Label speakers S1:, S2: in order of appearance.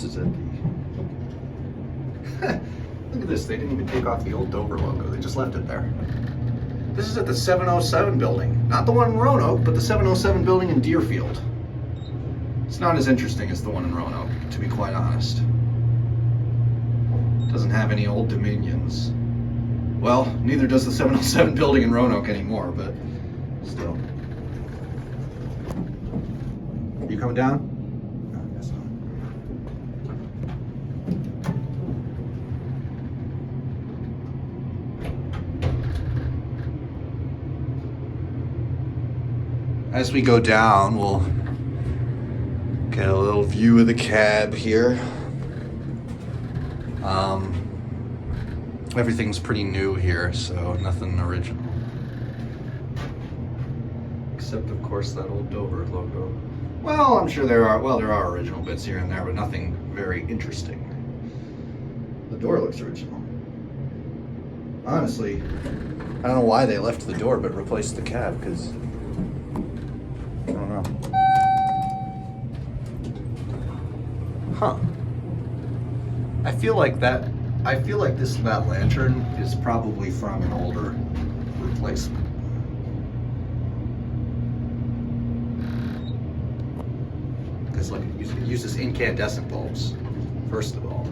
S1: This is at the... Look at this, they didn't even take off the old Dover logo, they just left it there. This is at the 707 building. Not the one in Roanoke, but the 707 building in Deerfield. It's not as interesting as the one in Roanoke, to be quite honest. Doesn't have any old Dominions. Well, neither does the 707 building in Roanoke anymore, but still. You coming down? No, I guess not. As we go down, we'll get a little view of the cab here. Everything's pretty new here, so nothing original. Except, of course, that old Dover logo. Well, I'm sure there are original bits here and there, but nothing very interesting. The door looks original. Honestly, I don't know why they left the door but replaced the cab, because I don't know. Huh. I feel like that lantern is probably from an older replacement. Because look, it uses incandescent bulbs, first of all.